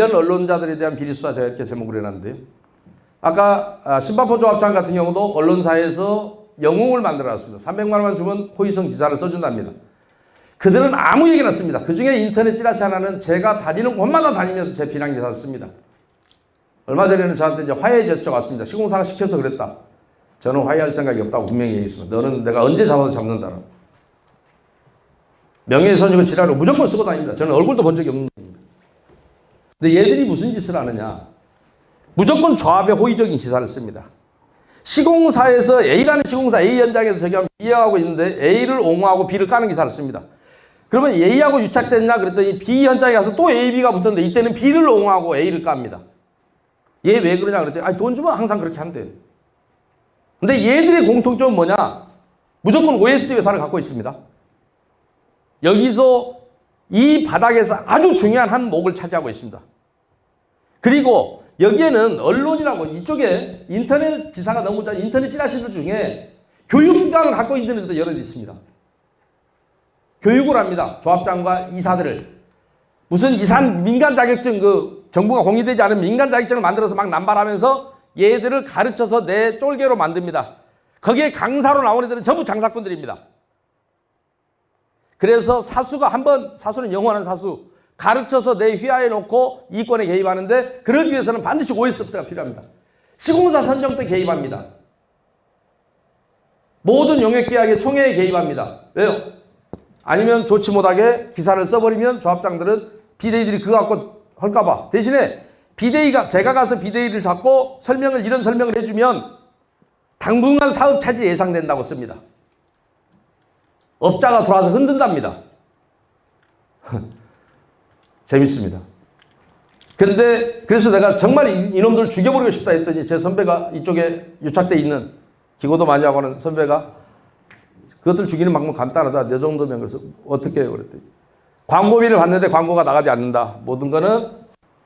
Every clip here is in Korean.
언론자들에 대한 비리수사 제가 이렇게 제목을 해놨는데요. 아까 신바포 조합장 같은 경우도 언론사에서 영웅을 만들어놨습니다. 300만 원만 주면 호의성 기사를 써준답니다. 그들은 아무 얘기나 씁니다. 그중에 인터넷 찌라시 하나는 제가 다니는 곳마다 다니면서 제 비난 기사를 씁니다. 얼마 전에는 저한테 이제 화해 제스처가 왔습니다. 시공사가 시켜서 그랬다. 저는 화해할 생각이 없다고 분명히 얘기했습니다. 너는 내가 언제 잡아도 잡는다라. 명예훼손이고 지랄을 무조건 쓰고 다닙니다. 저는 얼굴도 본 적이 없는 겁니다. 근데 얘들이 무슨 짓을 하느냐. 무조건 조합에 호의적인 기사를 씁니다. 시공사에서 A라는 시공사 A 현장에서 저기 B하고 있는데 A를 옹호하고 B를 까는 기사를 씁니다. 그러면 A하고 유착됐냐 그랬더니 B 현장에 가서 또 A, B가 붙었는데 이때는 B를 옹호하고 A를 깝니다. 얘 왜 그러냐 그랬더니 아니 돈 주면 항상 그렇게 한대요. 근데 얘들의 공통점은 뭐냐? 무조건 OS 회사를 갖고 있습니다. 여기서 이 바닥에서 아주 중요한 한 목을 차지하고 있습니다. 그리고 여기에는 언론이라고 이쪽에 인터넷 기사가 너무 잘 인터넷 찌라시들 중에 교육기관을 갖고 있는 데도 여러 개 있습니다. 교육을 합니다. 조합장과 이사들을. 무슨 이산 민간 자격증 정부가 공개되지 않은 민간 자격증을 만들어서 막 남발하면서 얘들을 가르쳐서 내 쫄개로 만듭니다. 거기에 강사로 나온 애들은 전부 장사꾼들입니다. 그래서 사수가 사수는 영원한 사수, 가르쳐서 내 휘하에 놓고 이권에 개입하는데 그러기 위해서는 반드시 OS가 필요합니다. 시공사 선정 때 개입합니다. 모든 용역계약에 총회에 개입합니다. 왜요? 아니면 좋지 못하게 기사를 써버리면 조합장들은 비대위들이 그거 갖고 할까봐. 대신에 제가 가서 비대위를 잡고 이런 설명을 해주면 당분간 사업 차질이 예상된다고 씁니다. 업자가 돌아와서 흔든답니다. 재밌습니다. 근데 그래서 내가 정말 이놈들 죽여버리고 싶다 했더니 제 선배가 이쪽에 유착돼 있는 기고도 많이 하고 하는 선배가 그것들 죽이는 방법 간단하다. 내 정도면 그래서 어떻게 해요? 그랬더니 광고비를 받는데 광고가 나가지 않는다. 모든 거는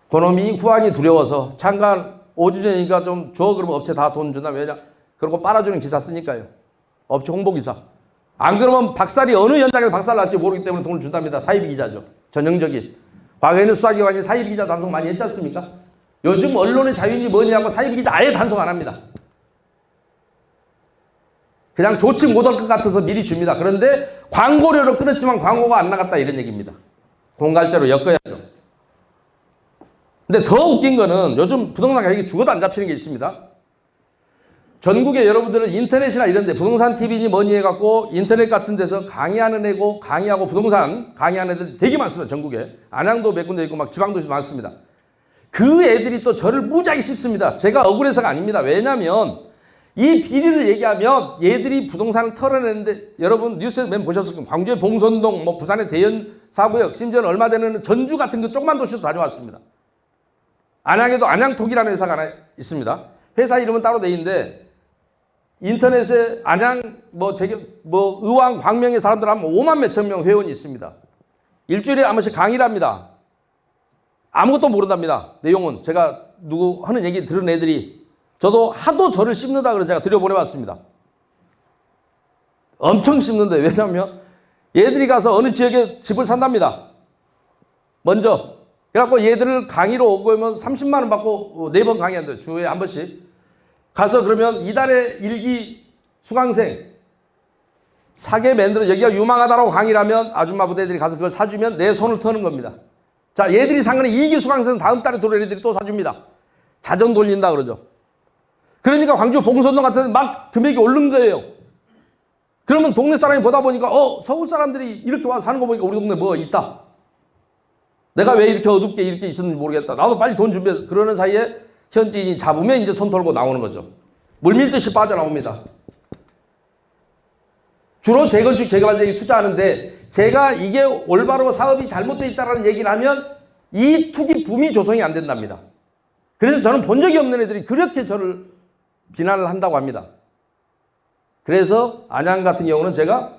그놈이 후환이 두려워서 잠깐 5주 전이니까 좀 줘. 그러면 업체 다 돈 준다. 왜냐? 그러고 빨아주는 기사 쓰니까요. 업체 홍보기사. 안 그러면 박살이 어느 현장에서 박살 날지 모르기 때문에 돈을 준답니다. 사이비 기자죠. 전형적인. 과거에는 수사기관이 사이비 기자 단속 많이 했지 않습니까? 요즘 언론의 자유인이 뭐냐고 사이비 기자 아예 단속 안 합니다. 그냥 좋지 못할 것 같아서 미리 줍니다. 그런데 광고료로 끊었지만 광고가 안 나갔다 이런 얘기입니다. 공갈제로 엮어야죠. 근데 더 웃긴 거는 요즘 부동산 가격이 죽어도 안 잡히는 게 있습니다. 전국에 여러분들은 인터넷이나 이런 데 부동산 TV니 뭐니 해갖고 인터넷 같은 데서 강의하는 애고 강의하고 부동산 강의하는 애들 되게 많습니다. 전국에. 안양도 몇 군데 있고 막 지방도 많습니다. 그 애들이 또 저를 무지하게 씹습니다. 제가 억울해서가 아닙니다. 왜냐면 이 비리를 얘기하면 얘들이 부동산을 털어내는데 여러분 뉴스에서 맨 보셨을 겁니다. 광주의 봉선동, 뭐 부산의 대연 사구역, 심지어는 얼마 전에는 전주 같은 그 조그만 도시도 다녀왔습니다. 안양에도 안양톡이라는 회사가 하나 있습니다. 회사 이름은 따로 돼 있는데 인터넷에 안양 의왕 광명의 사람들 하면 5만 몇천 명 회원이 있습니다. 일주일에 한 번씩 강의를 합니다. 아무것도 모른답니다. 내용은 제가 누구 하는 얘기 들은 애들이 저도 하도 저를 씹는다 그래서 제가 들여보내봤습니다. 엄청 씹는데 왜냐하면 얘들이 가서 어느 지역에 집을 산답니다. 먼저 그래갖고 얘들을 강의로 오고 하면 30만 원 받고 4번 강의한대요. 주에 한 번씩. 가서 그러면 이달의 일기 수강생 사게 만들어 여기가 유망하다라고 강의를 하면 아줌마 부대들이 가서 그걸 사주면 내 손을 터는 겁니다. 자, 얘들이 산 거는 2기 수강생은 다음 달에 들어올 애들이 또 사줍니다. 자전 돌린다 그러죠. 그러니까 광주 봉선동 같은 데는 막 금액이 오른 거예요. 그러면 동네 사람이 보다 보니까 서울 사람들이 이렇게 와서 사는 거 보니까 우리 동네 뭐 있다. 내가 왜 이렇게 어둡게 이렇게 있었는지 모르겠다. 나도 빨리 돈 준비해. 그러는 사이에 현지인이 잡으면 이제 손 털고 나오는 거죠. 물밀듯이 빠져나옵니다. 주로 재건축, 재개발에 투자하는데 제가 이게 올바로 사업이 잘못되어 있다는 얘기를 하면 이 투기 붐이 조성이 안 된답니다. 그래서 저는 본 적이 없는 애들이 그렇게 저를 비난을 한다고 합니다. 그래서 안양 같은 경우는 제가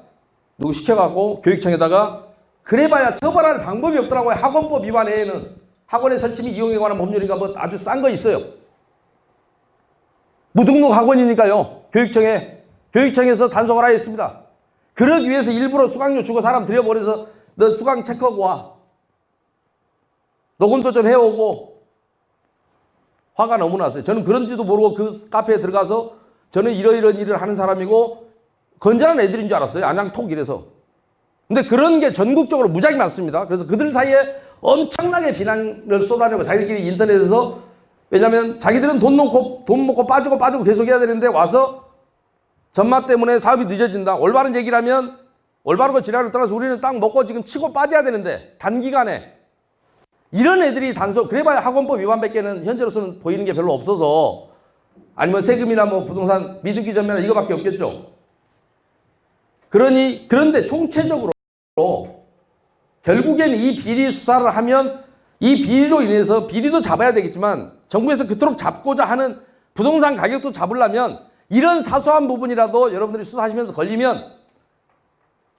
누구 시켜갖고 교육청에다가 그래봐야 처벌할 방법이 없더라고요. 학원법 위반 외에는. 학원의 설치 및 이용에 관한 법률인가 뭐 아주 싼 거 있어요. 무등록 학원이니까요. 교육청에서 단속하라 했습니다. 그러기 위해서 일부러 수강료 주고 사람 들여보내서 너 수강 체크하고 와. 녹음도 좀 해오고 화가 너무 났어요. 저는 그런지도 모르고 그 카페에 들어가서 저는 이러이런 일을 하는 사람이고 건전한 애들인 줄 알았어요. 안양톡 이래서. 근데 그런 게 전국적으로 무지하게 많습니다. 그래서 그들 사이에 엄청나게 비난을 쏟아내고 자기들끼리 인터넷에서, 왜냐하면 자기들은 돈 먹고 빠지고 계속 해야 되는데 와서 전마 때문에 사업이 늦어진다. 올바른 얘기를 하면 올바른 거 지랄을 떠나서 우리는 딱 먹고 지금 치고 빠져야 되는데 단기간에 이런 애들이 단속, 그래봐야 학원법 위반밖에는 현재로서는 보이는 게 별로 없어서, 아니면 세금이나 뭐 부동산 미등기 전매나 이거밖에 없겠죠. 그런데 총체적으로 결국엔 이 비리 수사를 하면 이 비리로 인해서 비리도 잡아야 되겠지만 정부에서 그토록 잡고자 하는 부동산 가격도 잡으려면 이런 사소한 부분이라도 여러분들이 수사하시면서 걸리면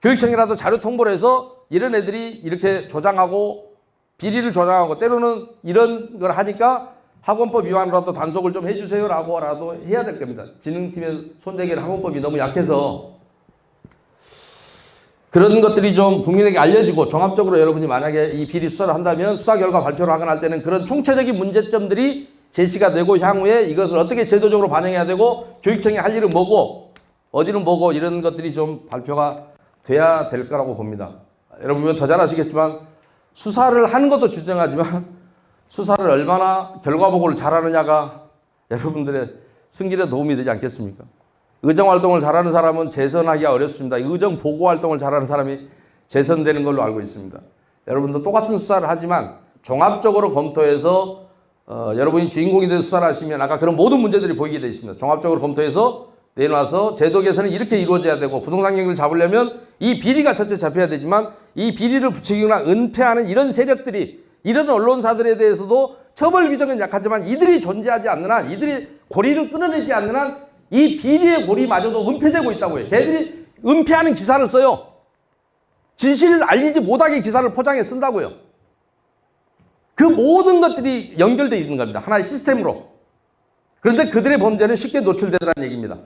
교육청이라도 자료 통보를 해서 이런 애들이 이렇게 조장하고 비리를 조장하고 때로는 이런 걸 하니까 학원법 위반으로라도 단속을 좀 해주세요라고라도 해야 될 겁니다. 진흥팀의 손대기는 학원법이 너무 약해서 그런 것들이 좀 국민에게 알려지고 종합적으로 여러분이 만약에 이 비리 수사를 한다면 수사 결과 발표를 하거나 할 때는 그런 총체적인 문제점들이 제시가 되고 향후에 이것을 어떻게 제도적으로 반영해야 되고 교육청이 할 일은 뭐고 어디는 뭐고 이런 것들이 좀 발표가 돼야 될 거라고 봅니다. 여러분 더 잘 아시겠지만 수사를 하는 것도 중요하지만 수사를 얼마나 결과 보고를 잘하느냐가 여러분들의 승진에 도움이 되지 않겠습니까? 의정활동을 잘하는 사람은 재선하기가 어렵습니다. 의정보고활동을 잘하는 사람이 재선되는 걸로 알고 있습니다. 여러분도 똑같은 수사를 하지만 종합적으로 검토해서 여러분이 주인공이 돼서 수사를 하시면 아까 그런 모든 문제들이 보이게 되어 있습니다. 종합적으로 검토해서 내놔서 제도 개선은 이렇게 이루어져야 되고 부동산 경기를 잡으려면 이 비리가 첫째 잡혀야 되지만 이 비리를 부추기거나 은폐하는 이런 세력들이, 이런 언론사들에 대해서도 처벌 규정은 약하지만 이들이 존재하지 않는 한, 이들이 고리를 끊어내지 않는 한 이 비리의 고리마저도 은폐되고 있다고요. 걔들이 은폐하는 기사를 써요. 진실을 알리지 못하게 기사를 포장해 쓴다고요. 그 모든 것들이 연결되어 있는 겁니다. 하나의 시스템으로. 그런데 그들의 범죄는 쉽게 노출되더라는 얘기입니다.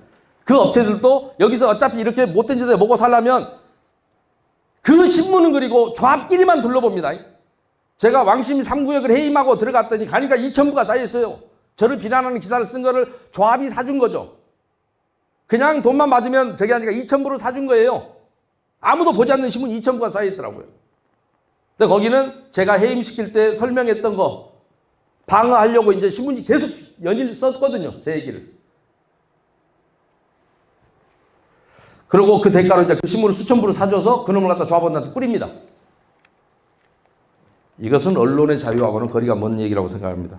그 업체들도 여기서 어차피 이렇게 못된 짓을 먹고 살려면 그 신문은 그리고 조합끼리만 둘러봅니다. 제가 왕심 3구역을 해임하고 들어갔더니 가니까 2,000부가 쌓여있어요. 저를 비난하는 기사를 쓴 거를 조합이 사준 거죠. 그냥 돈만 받으면 저기 하니까 2,000부를 사준 거예요. 아무도 보지 않는 신문 2,000부가 쌓여있더라고요. 근데 거기는 제가 해임시킬 때 설명했던 거 방어하려고 이제 신문이 계속 연일 썼거든요. 제 얘기를. 그리고 그 대가로 이제 그 신문을 수천 부를 사줘서 그놈을 갖다 조합원한테 뿌립니다. 이것은 언론의 자유하고는 거리가 먼 얘기라고 생각합니다.